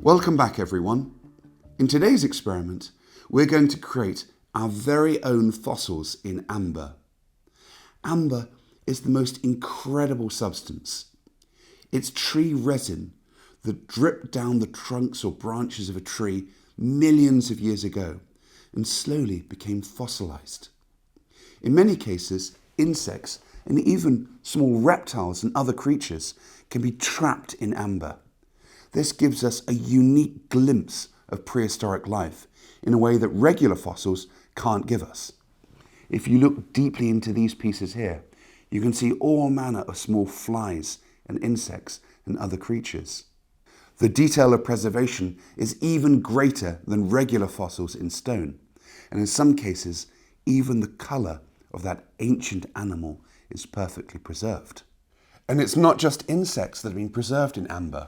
Welcome back everyone. In today's experiment, we're going to create our very own fossils in amber. Amber is the most incredible substance. It's tree resin that dripped down the trunks or branches of a tree millions of years ago and slowly became fossilized. In many cases, insects and even small reptiles and other creatures can be trapped in amber. This gives us a unique glimpse of prehistoric life in a way that regular fossils can't give us. If you look deeply into these pieces here, you can see all manner of small flies and insects and other creatures. The detail of preservation is even greater than regular fossils in stone, and in some cases, even the colour of that ancient animal is perfectly preserved. And it's not just insects that have been preserved in amber.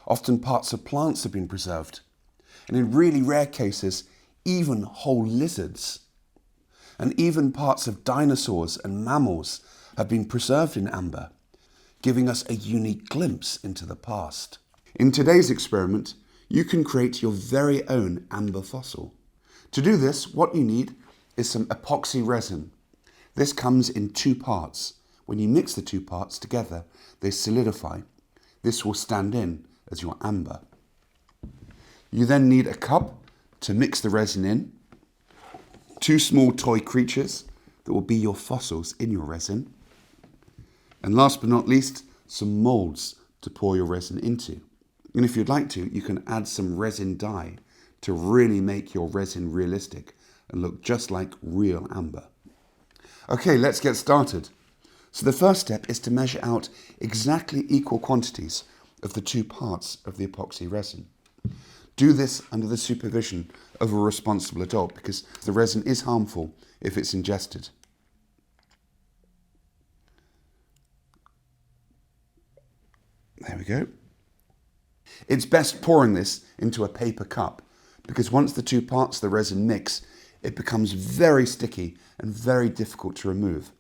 Often parts of plants have been preserved, and in really rare cases, even whole lizards. And even parts of dinosaurs and mammals have been preserved in amber, giving us a unique glimpse into the past. In today's experiment, you can create your very own amber fossil. To do this, what you need is some epoxy resin. This comes in two parts. When you mix the two parts together, they solidify. This will stand in as your amber. You then need a cup to mix the resin in, two small toy creatures that will be your fossils in your resin, and last but not least, some moulds to pour your resin into. And if you'd like to, you can add some resin dye to really make your resin realistic and look just like real amber. Okay, let's get started. So the first step is to measure out exactly equal quantities of the two parts of the epoxy resin. Do this under the supervision of a responsible adult because the resin is harmful if it's ingested. There we go. It's best pouring this into a paper cup because once the two parts of the resin mix, it becomes very sticky and very difficult to remove.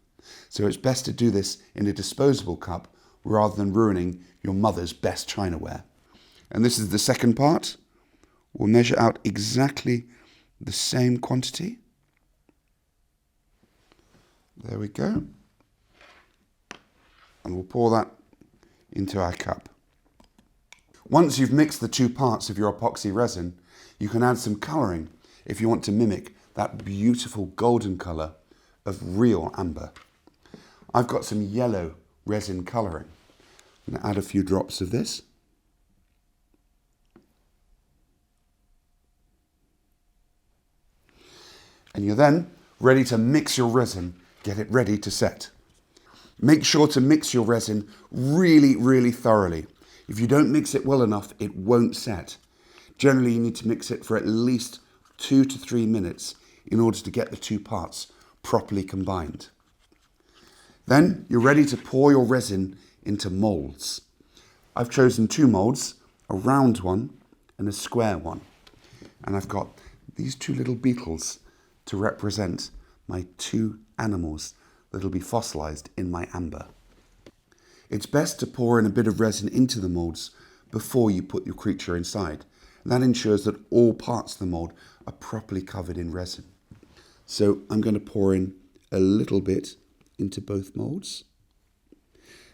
So it's best to do this in a disposable cup rather than ruining your mother's best chinaware. And this is the second part. We'll measure out exactly the same quantity. There we go. And we'll pour that into our cup. Once you've mixed the two parts of your epoxy resin, you can add some colouring if you want to mimic that beautiful golden colour of real amber. I've got some yellow resin colouring. I'm going to add a few drops of this. And you're then ready to mix your resin, get it ready to set. Make sure to mix your resin really thoroughly. If you don't mix it well enough, it won't set. Generally, you need to mix it for at least 2 to 3 minutes in order to get the two parts properly combined. Then you're ready to pour your resin into moulds. I've chosen two moulds, a round one and a square one. And I've got these two little beetles to represent my two animals that will be fossilized in my amber. It's best to pour in a bit of resin into the moulds before you put your creature inside. And that ensures that all parts of the mould are properly covered in resin. So I'm going to pour in a little bit into both moulds.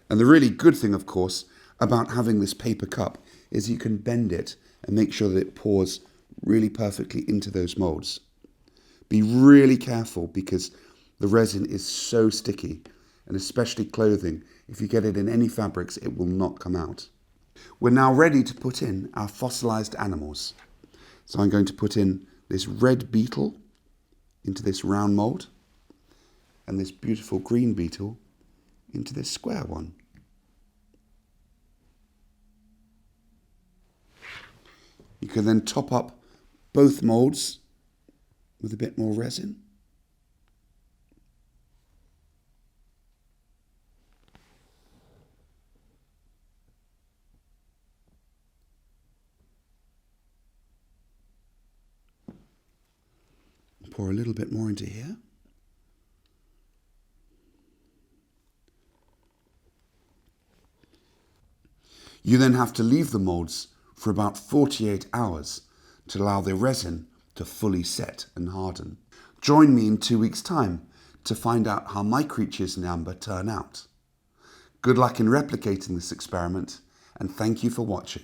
And the really good thing, of course, about having this paper cup is you can bend it and make sure that it pours really perfectly into those moulds. Be really careful because the resin is so sticky, and especially clothing. If you get it in any fabrics, it will not come out. We're now ready to put in our fossilized animals. So I'm going to put in this red beetle into this round mould and this beautiful green beetle into this square one. You can then top up both moulds with a bit more resin. Pour a little bit more into here. You then have to leave the moulds for about 48 hours to allow the resin to fully set and harden. Join me in 2 weeks' time to find out how my creatures in amber turn out. Good luck in replicating this experiment, and thank you for watching.